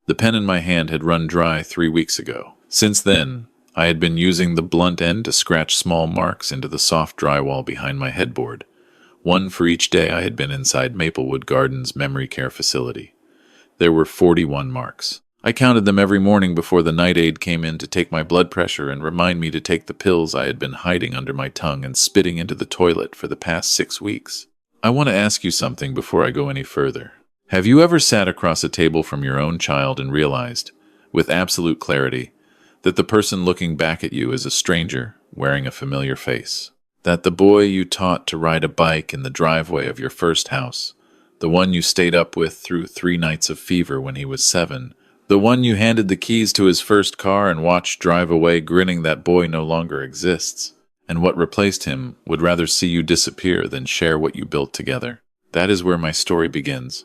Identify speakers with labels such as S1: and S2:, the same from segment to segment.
S1: The pen in my hand had run dry 3 weeks ago. Since then, I had been using the blunt end to scratch small marks into the soft drywall behind my headboard, one for each day I had been inside Maplewood Gardens memory care facility. There were 41 marks. I counted them every morning before the night aide came in to take my blood pressure and remind me to take the pills I had been hiding under my tongue and spitting into the toilet for the past 6 weeks. I want to ask you something before I go any further. Have you ever sat across a table from your own child and realized, with absolute clarity, that the person looking back at you is a stranger wearing a familiar face? That the boy you taught to ride a bike in the driveway of your first house, the one you stayed up with through 3 nights of fever when he was 7, the one you handed the keys to his first car and watched drive away grinning that boy no longer exists, and what replaced him would rather see you disappear than share what you built together? That is where my story begins.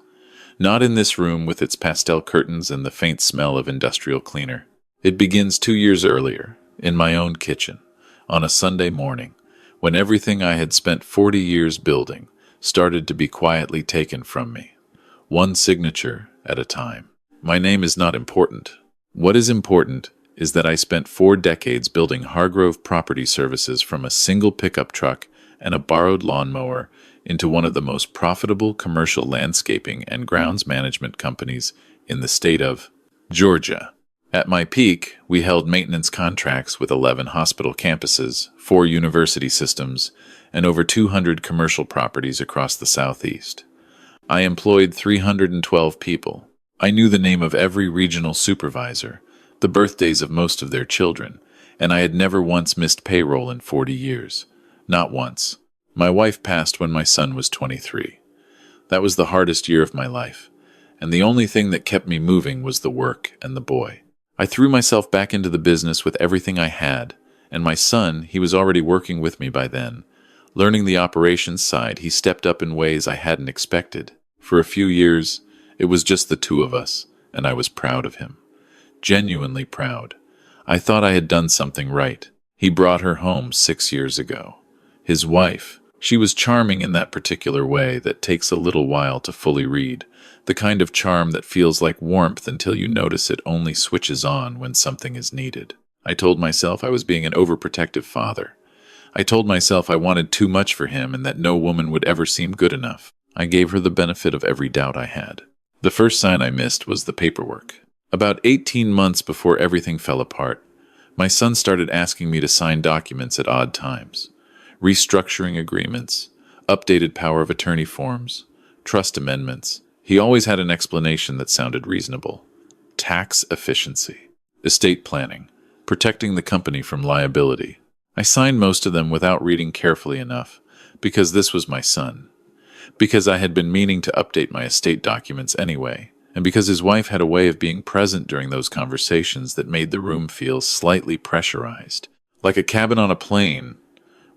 S1: Not in this room with its pastel curtains and the faint smell of industrial cleaner. It begins 2 years earlier, in my own kitchen, on a Sunday morning, when everything I had spent 40 years building started to be quietly taken from me, one signature at a time. My name is not important. What is important is that I spent 4 decades building Hargrove Property Services from a single pickup truck and a borrowed lawnmower into one of the most profitable commercial landscaping and grounds management companies in the state of Georgia. At my peak, we held maintenance contracts with 11 hospital campuses, 4 university systems, and over 200 commercial properties across the Southeast. I employed 312 people. I knew the name of every regional supervisor, the birthdays of most of their children, and I had never once missed payroll in 40 years. Not once. My wife passed when my son was 23. That was the hardest year of my life, and the only thing that kept me moving was the work and the boy. I threw myself back into the business with everything I had, and my son, he was already working with me by then. Learning the operations side, he stepped up in ways I hadn't expected. For a few years, it was just the 2 of us, and I was proud of him. Genuinely proud. I thought I had done something right. He brought her home 6 years ago. His wife, she was charming in that particular way that takes a little while to fully read, the kind of charm that feels like warmth until you notice it only switches on when something is needed. I told myself I was being an overprotective father. I told myself I wanted too much for him and that no woman would ever seem good enough. I gave her the benefit of every doubt I had. The first sign I missed was the paperwork. About 18 months before everything fell apart, my son started asking me to sign documents at odd times. Restructuring agreements, updated power of attorney forms, trust amendments. He always had an explanation that sounded reasonable. Tax efficiency, estate planning, protecting the company from liability. I signed most of them without reading carefully enough, because this was my son. Because I had been meaning to update my estate documents anyway, and because his wife had a way of being present during those conversations that made the room feel slightly pressurized, like a cabin on a plane,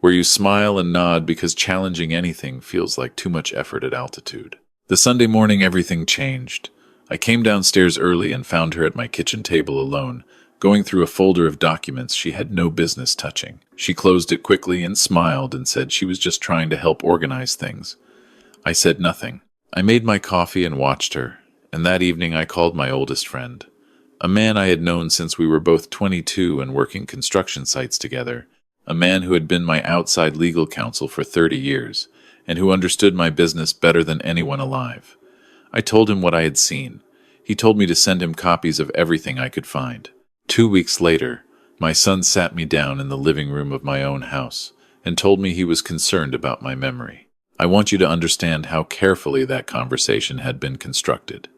S1: where you smile and nod because challenging anything feels like too much effort at altitude. The Sunday morning everything changed. I came downstairs early and found her at my kitchen table alone, going through a folder of documents she had no business touching. She closed it quickly and smiled and said she was just trying to help organize things. I said nothing. I made my coffee and watched her, and that evening I called my oldest friend, a man I had known since we were both 22 and working construction sites together, a man who had been my outside legal counsel for 30 years, and who understood my business better than anyone alive. I told him what I had seen. He told me to send him copies of everything I could find. 2 weeks later, my son sat me down in the living room of my own house and told me he was concerned about my memory. I want you to understand how carefully that conversation had been constructed.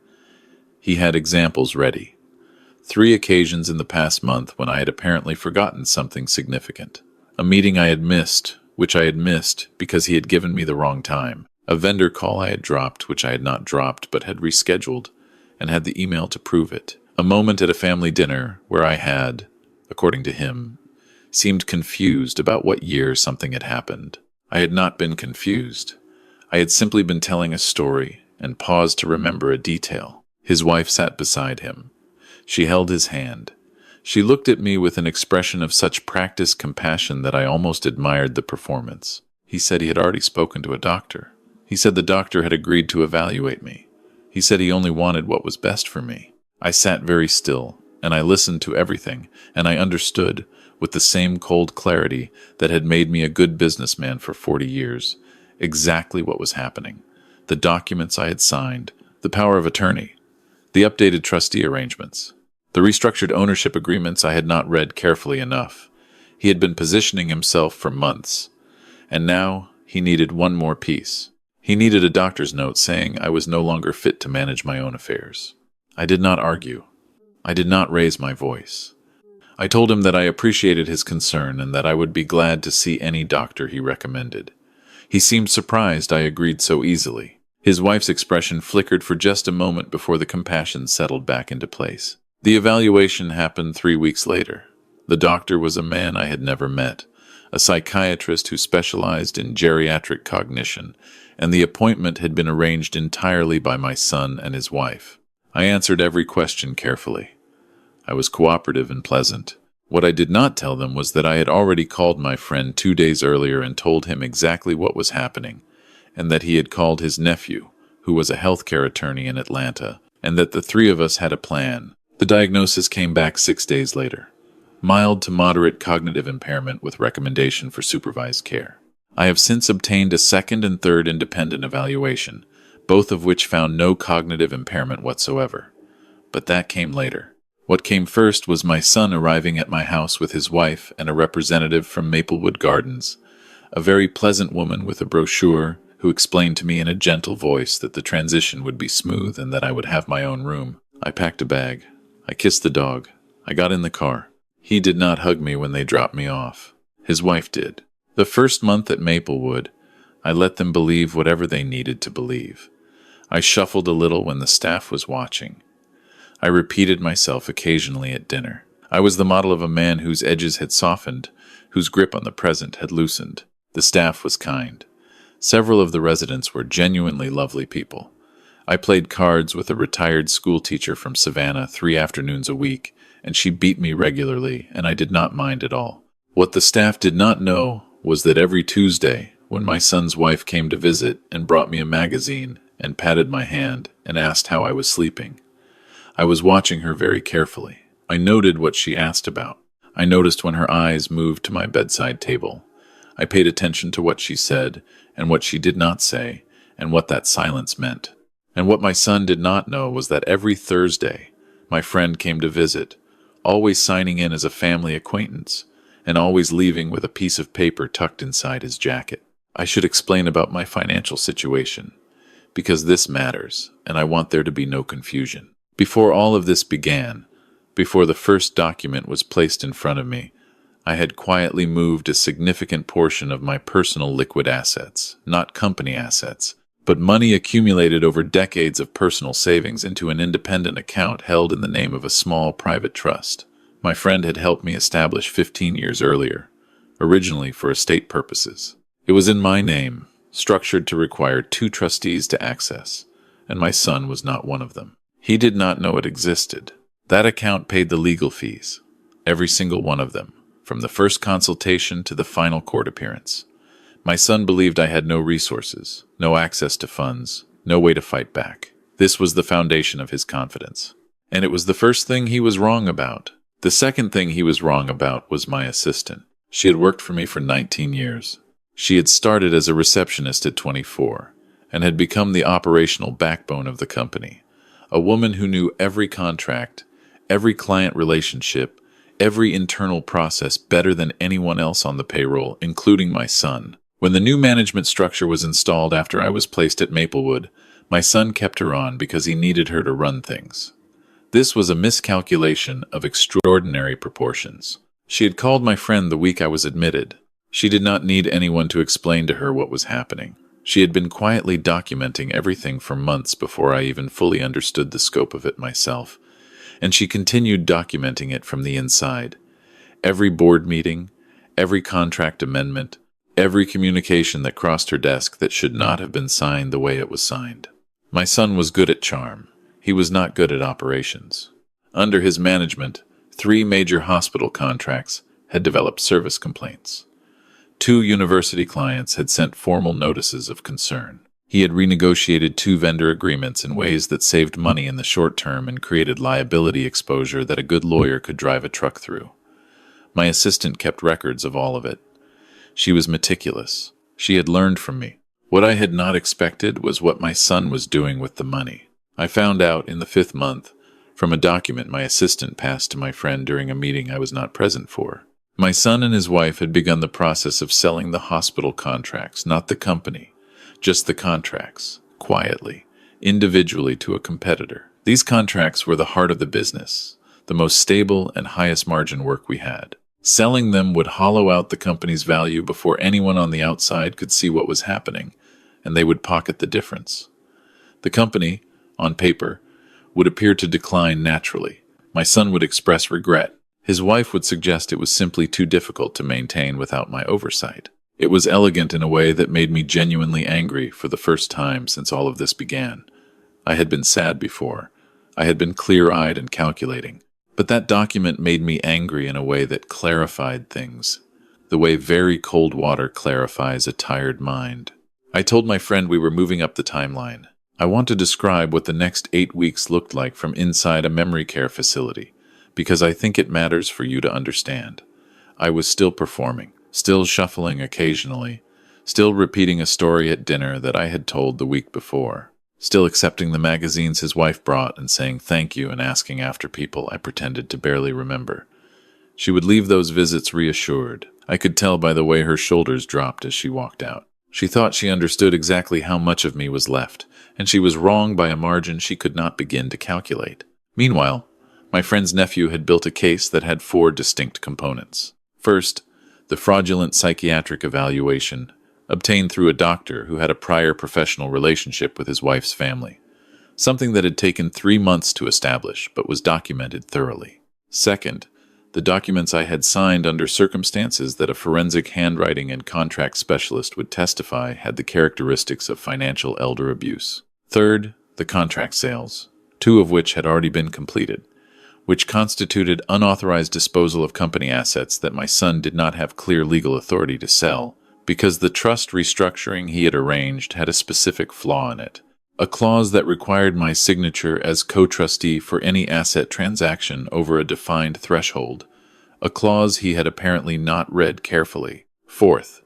S1: He had examples ready. 3 occasions in the past month when I had apparently forgotten something significant. A meeting I had missed, which I had missed because he had given me the wrong time. A vendor call I had dropped, which I had not dropped but had rescheduled, and had the email to prove it. A moment at a family dinner where I had, according to him, seemed confused about what year something had happened. I had not been confused. I had simply been telling a story and paused to remember a detail. His wife sat beside him. She held his hand. She looked at me with an expression of such practiced compassion that I almost admired the performance. He said he had already spoken to a doctor. He said the doctor had agreed to evaluate me. He said he only wanted what was best for me. I sat very still, and I listened to everything, and I understood, with the same cold clarity that had made me a good businessman for 40 years, exactly what was happening. The documents I had signed, the power of attorney, the updated trustee arrangements, the restructured ownership agreements I had not read carefully enough. He had been positioning himself for months, and now he needed one more piece. He needed a doctor's note saying I was no longer fit to manage my own affairs. I did not argue. I did not raise my voice. I told him that I appreciated his concern and that I would be glad to see any doctor he recommended. He seemed surprised I agreed so easily. His wife's expression flickered for just a moment before the compassion settled back into place. The evaluation happened 3 weeks later. The doctor was a man I had never met, a psychiatrist who specialized in geriatric cognition, and the appointment had been arranged entirely by my son and his wife. I answered every question carefully. I was cooperative and pleasant. What I did not tell them was that I had already called my friend 2 days earlier and told him exactly what was happening, and that he had called his nephew, who was a healthcare attorney in Atlanta, and that the three of us had a plan. The diagnosis came back 6 days later. Mild to moderate cognitive impairment with recommendation for supervised care. I have since obtained a second and third independent evaluation, both of which found no cognitive impairment whatsoever. But that came later. What came first was my son arriving at my house with his wife and a representative from Maplewood Gardens, a very pleasant woman with a brochure who explained to me in a gentle voice that the transition would be smooth and that I would have my own room. I packed a bag. I kissed the dog. I got in the car. He did not hug me when they dropped me off. His wife did. The first month at Maplewood, I let them believe whatever they needed to believe. I shuffled a little when the staff was watching. I repeated myself occasionally at dinner. I was the model of a man whose edges had softened, whose grip on the present had loosened. The staff was kind. Several of the residents were genuinely lovely people. I played cards with a retired school teacher from Savannah 3 afternoons a week, and she beat me regularly, and I did not mind at all. What the staff did not know was that every Tuesday, when my son's wife came to visit and brought me a magazine and patted my hand and asked how I was sleeping, I was watching her very carefully. I noted what she asked about. I noticed when her eyes moved to my bedside table. I paid attention to what she said and what she did not say and what that silence meant. And what my son did not know was that every Thursday, my friend came to visit, always signing in as a family acquaintance, and always leaving with a piece of paper tucked inside his jacket. I should explain about my financial situation, because this matters, and I want there to be no confusion. Before all of this began, before the first document was placed in front of me, I had quietly moved a significant portion of my personal liquid assets, not company assets, but money accumulated over decades of personal savings into an independent account held in the name of a small private trust. My friend had helped me establish 15 years earlier, originally for estate purposes. It was in my name, structured to require 2 trustees to access, and my son was not one of them. He did not know it existed. That account paid the legal fees, every single one of them, from the first consultation to the final court appearance. My son believed I had no resources, no access to funds, no way to fight back. This was the foundation of his confidence. And it was the first thing he was wrong about. The second thing he was wrong about was my assistant. She had worked for me for 19 years. She had started as a receptionist at 24 and had become the operational backbone of the company. A woman who knew every contract, every client relationship, every internal process better than anyone else on the payroll, including my son. When the new management structure was installed after I was placed at Maplewood, my son kept her on because he needed her to run things. This was a miscalculation of extraordinary proportions. She had called my friend the week I was admitted. She did not need anyone to explain to her what was happening. She had been quietly documenting everything for months before I even fully understood the scope of it myself, and she continued documenting it from the inside. Every board meeting, every contract amendment, every communication that crossed her desk that should not have been signed the way it was signed. My son was good at charm. He was not good at operations. Under his management, 3 major hospital contracts had developed service complaints. 2 university clients had sent formal notices of concern. He had renegotiated 2 vendor agreements in ways that saved money in the short term and created liability exposure that a good lawyer could drive a truck through. My assistant kept records of all of it. She was meticulous. She had learned from me. What I had not expected was what my son was doing with the money. I found out in the 5th month from a document my assistant passed to my friend during a meeting I was not present for. My son and his wife had begun the process of selling the hospital contracts, not the company, just the contracts, quietly, individually to a competitor. These contracts were the heart of the business, the most stable and highest margin work we had. Selling them would hollow out the company's value before anyone on the outside could see what was happening, and they would pocket the difference. The company, on paper, would appear to decline naturally. My son would express regret. His wife would suggest it was simply too difficult to maintain without my oversight. It was elegant in a way that made me genuinely angry for the first time since all of this began. I had been sad before. I had been clear-eyed and calculating. But that document made me angry in a way that clarified things, the way very cold water clarifies a tired mind. I told my friend we were moving up the timeline. I want to describe what the next 8 weeks looked like from inside a memory care facility, because I think it matters for you to understand. I was still performing, still shuffling occasionally, still repeating a story at dinner that I had told the week before, still accepting the magazines his wife brought and saying thank you and asking after people I pretended to barely remember. She would leave those visits reassured. I could tell by the way her shoulders dropped as she walked out. She thought she understood exactly how much of me was left, and she was wrong by a margin she could not begin to calculate. Meanwhile, my friend's nephew had built a case that had 4 distinct components. First, the fraudulent psychiatric evaluation, obtained through a doctor who had a prior professional relationship with his wife's family, something that had taken 3 months to establish but was documented thoroughly. Second, the documents I had signed under circumstances that a forensic handwriting and contract specialist would testify had the characteristics of financial elder abuse. Third, the contract sales, 2 of which had already been completed, which constituted unauthorized disposal of company assets that my son did not have clear legal authority to sell, because the trust restructuring he had arranged had a specific flaw in it, a clause that required my signature as co-trustee for any asset transaction over a defined threshold, a clause he had apparently not read carefully. Fourth,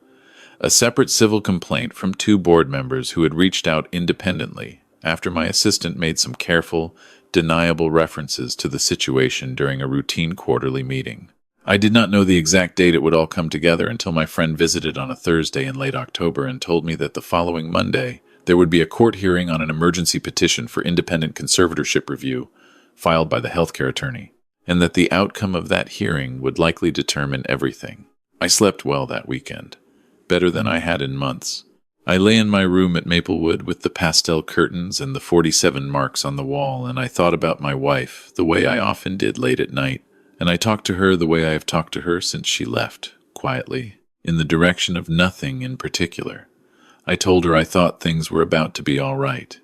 S1: a separate civil complaint from 2 board members who had reached out independently after my assistant made some careful, deniable references to the situation during a routine quarterly meeting. I did not know the exact date it would all come together until my friend visited on a Thursday in late October and told me that the following Monday there would be a court hearing on an emergency petition for independent conservatorship review filed by the healthcare attorney, and that the outcome of that hearing would likely determine everything. I slept well that weekend, better than I had in months. I lay in my room at Maplewood with the pastel curtains and the 47 marks on the wall, and I thought about my wife the way I often did late at night, and I talked to her the way I have talked to her since she left, quietly, in the direction of nothing in particular. I told her I thought things were about to be all right.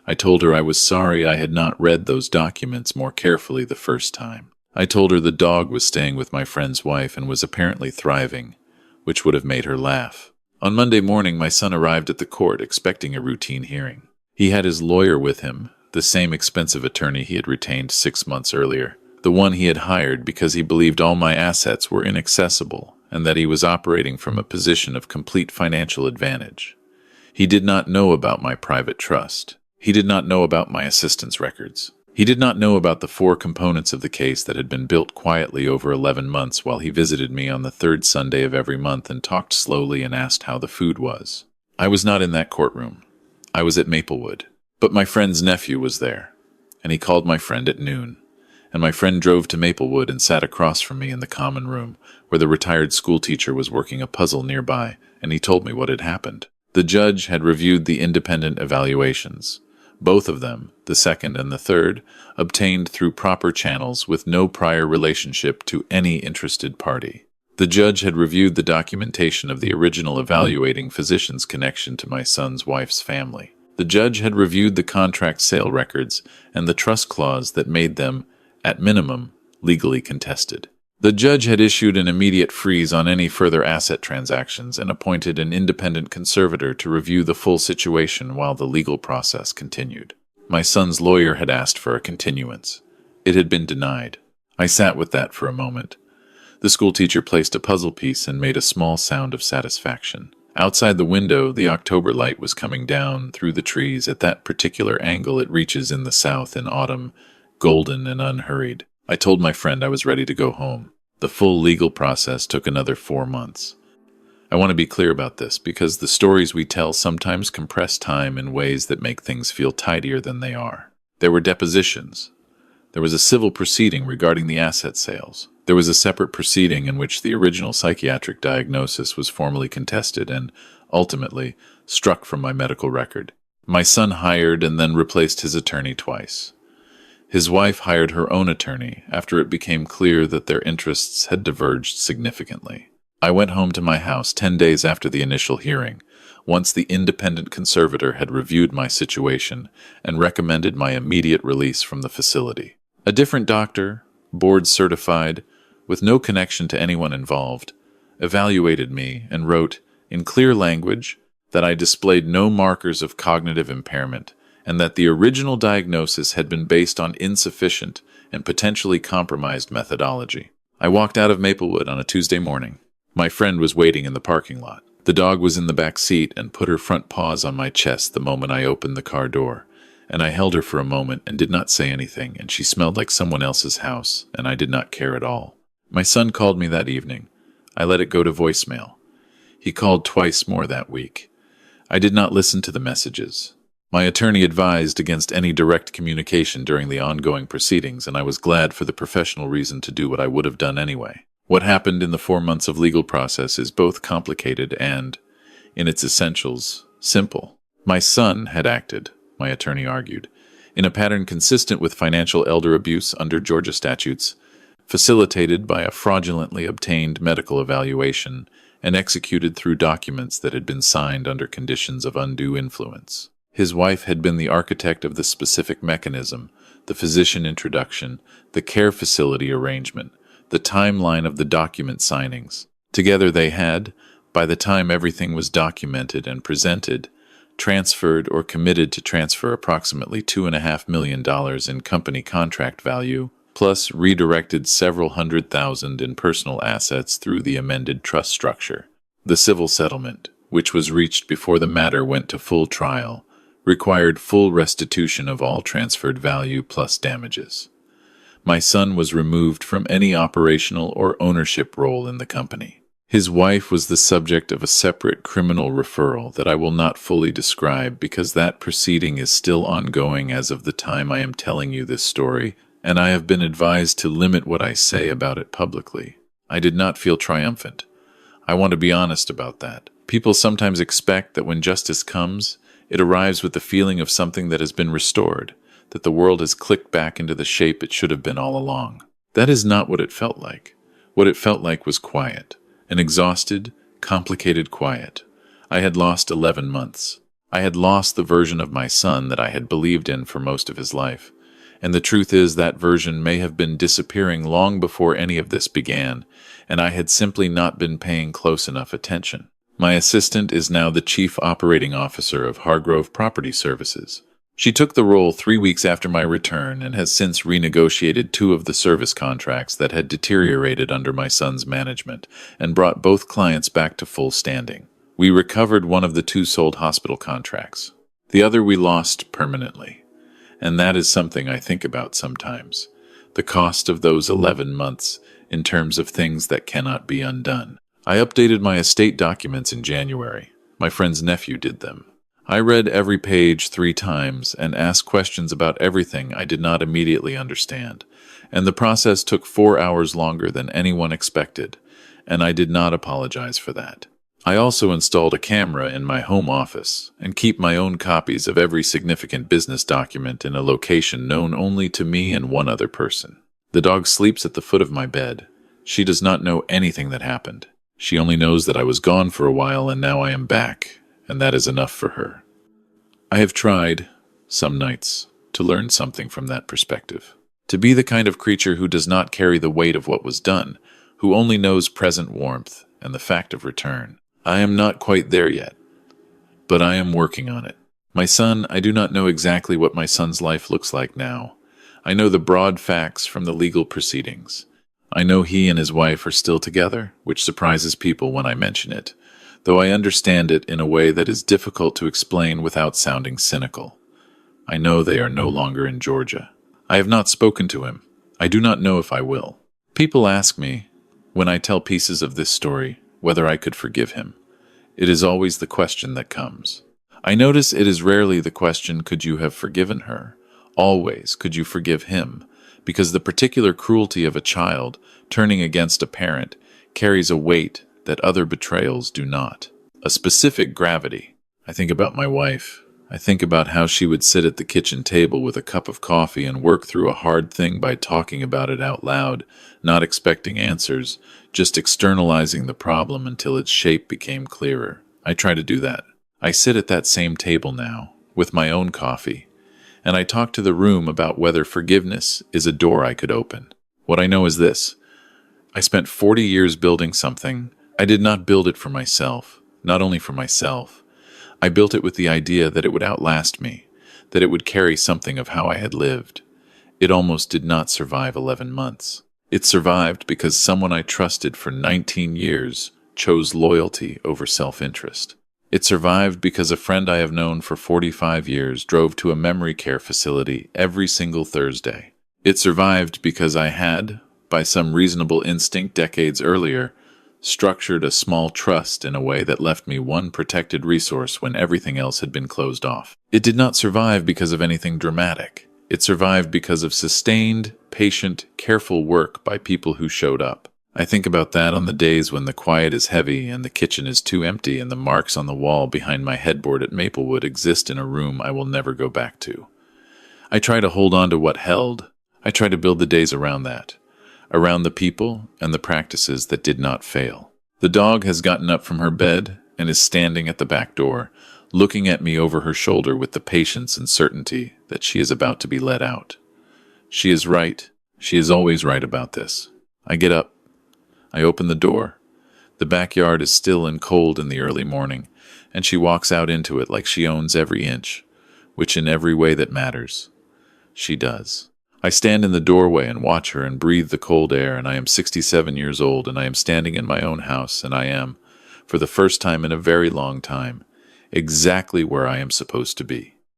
S1: I told her I was sorry I had not read those documents more carefully the first time. I told her the dog was staying with my friend's wife and was apparently thriving, which would have made her laugh. On Monday morning, my son arrived at the court expecting a routine hearing. He had his lawyer with him, the same expensive attorney he had retained 6 months earlier, the one he had hired because he believed all my assets were inaccessible and that he was operating from a position of complete financial advantage. He did not know about my private trust. He did not know about my assistant's records. He did not know about the 4 components of the case that had been built quietly over 11 months while he visited me on the 3rd Sunday of every month and talked slowly and asked how the food was. I was not in that courtroom. I was at Maplewood. But my friend's nephew was there, and he called my friend at noon. And my friend drove to Maplewood and sat across from me in the common room, where the retired schoolteacher was working a puzzle nearby, and he told me what had happened. The judge had reviewed the independent evaluations. Both of them, the 2nd and the 3rd, obtained through proper channels with no prior relationship to any interested party. The judge had reviewed the documentation of the original evaluating physician's connection to my son's wife's family. The judge had reviewed the contract sale records and the trust clause that made them, at minimum, legally contested. The judge had issued an immediate freeze on any further asset transactions and appointed an independent conservator to review the full situation while the legal process continued. My son's lawyer had asked for a continuance. It had been denied. I sat with that for a moment. The schoolteacher placed a puzzle piece and made a small sound of satisfaction. Outside the window, the October light was coming down through the trees at that particular angle it reaches in the south in autumn, golden and unhurried. I told my friend I was ready to go home. The full legal process took another 4 months. I want to be clear about this because the stories we tell sometimes compress time in ways that make things feel tidier than they are. There were depositions. There was a civil proceeding regarding the asset sales. There was a separate proceeding in which the original psychiatric diagnosis was formally contested and, ultimately, struck from my medical record. My son hired and then replaced his attorney twice. His wife hired her own attorney after it became clear that their interests had diverged significantly. I went home to my house 10 days after the initial hearing, once the independent conservator had reviewed my situation and recommended my immediate release from the facility. A different doctor, board certified, with no connection to anyone involved, evaluated me and wrote, in clear language, that I displayed no markers of cognitive impairment and that the original diagnosis had been based on insufficient and potentially compromised methodology. I walked out of Maplewood on a Tuesday morning. My friend was waiting in the parking lot. The dog was in the back seat and put her front paws on my chest the moment I opened the car door, and I held her for a moment and did not say anything, and she smelled like someone else's house, and I did not care at all. My son called me that evening. I let it go to voicemail. He called twice more that week. I did not listen to the messages. My attorney advised against any direct communication during the ongoing proceedings, and I was glad for the professional reason to do what I would have done anyway. What happened in the 4 months of legal process is both complicated and, in its essentials, simple. My son had acted, my attorney argued, in a pattern consistent with financial elder abuse under Georgia statutes, facilitated by a fraudulently obtained medical evaluation and executed through documents that had been signed under conditions of undue influence. His wife had been the architect of the specific mechanism, the physician introduction, the care facility arrangement, the timeline of the document signings. Together they had, by the time everything was documented and presented, transferred or committed to transfer approximately $2.5 million in company contract value, plus redirected several $100,000 in personal assets through the amended trust structure. The civil settlement, which was reached before the matter went to full trial, required full restitution of all transferred value plus damages. My son was removed from any operational or ownership role in the company. His wife was the subject of a separate criminal referral that I will not fully describe because that proceeding is still ongoing as of the time I am telling you this story, and I have been advised to limit what I say about it publicly. I did not feel triumphant. I want to be honest about that. People sometimes expect that when justice comes, it arrives with the feeling of something that has been restored, that the world has clicked back into the shape it should have been all along. That is not what it felt like. What it felt like was quiet, an exhausted, complicated quiet. I had lost 11 months. I had lost the version of my son that I had believed in for most of his life. And the truth is that version may have been disappearing long before any of this began, and I had simply not been paying close enough attention. My assistant is now the Chief Operating Officer of Hargrove Property Services. She took the role 3 weeks after my return and has since renegotiated 2 of the service contracts that had deteriorated under my son's management and brought both clients back to full standing. We recovered one of the 2 sold hospital contracts. The other we lost permanently. And that is something I think about sometimes. The cost of those 11 months in terms of things that cannot be undone. I updated my estate documents in January. My friend's nephew did them. I read every page 3 times and asked questions about everything I did not immediately understand, and the process took 4 hours longer than anyone expected, and I did not apologize for that. I also installed a camera in my home office and keep my own copies of every significant business document in a location known only to me and one other person. The dog sleeps at the foot of my bed. She does not know anything that happened. She only knows that I was gone for a while and now I am back, and that is enough for her. I have tried, some nights, to learn something from that perspective. To be the kind of creature who does not carry the weight of what was done, who only knows present warmth and the fact of return. I am not quite there yet, but I am working on it. My son, I do not know exactly what my son's life looks like now. I know the broad facts from the legal proceedings. I know he and his wife are still together, which surprises people when I mention it, though I understand it in a way that is difficult to explain without sounding cynical. I know they are no longer in Georgia. I have not spoken to him. I do not know if I will. People ask me, when I tell pieces of this story, whether I could forgive him. It is always the question that comes. I notice it is rarely the question, could you have forgiven her? Always, could you forgive him? Because the particular cruelty of a child turning against a parent carries a weight that other betrayals do not. A specific gravity. I think about my wife. I think about how she would sit at the kitchen table with a cup of coffee and work through a hard thing by talking about it out loud, not expecting answers, just externalizing the problem until its shape became clearer. I try to do that. I sit at that same table now, with my own coffee, and I talk to the room about whether forgiveness is a door I could open. What I know is this. I spent 40 years building something. I did not build it for myself, not only for myself. I built it with the idea that it would outlast me, that it would carry something of how I had lived. It almost did not survive 11 months. It survived because someone I trusted for 19 years chose loyalty over self-interest. It survived because a friend I have known for 45 years drove to a memory care facility every single Thursday. It survived because I had, by some reasonable instinct decades earlier, structured a small trust in a way that left me one protected resource when everything else had been closed off. It did not survive because of anything dramatic. It survived because of sustained, patient, careful work by people who showed up. I think about that on the days when the quiet is heavy and the kitchen is too empty and the marks on the wall behind my headboard at Maplewood exist in a room I will never go back to. I try to hold on to what held. I try to build the days around that, around the people and the practices that did not fail. The dog has gotten up from her bed and is standing at the back door, looking at me over her shoulder with the patience and certainty that she is about to be let out. She is right. She is always right about this. I get up. I open the door. The backyard is still and cold in the early morning, and she walks out into it like she owns every inch, which in every way that matters, she does. I stand in the doorway and watch her and breathe the cold air, and I am 67 years old, and I am standing in my own house, and I am, for the first time in a very long time, exactly where I am supposed to be.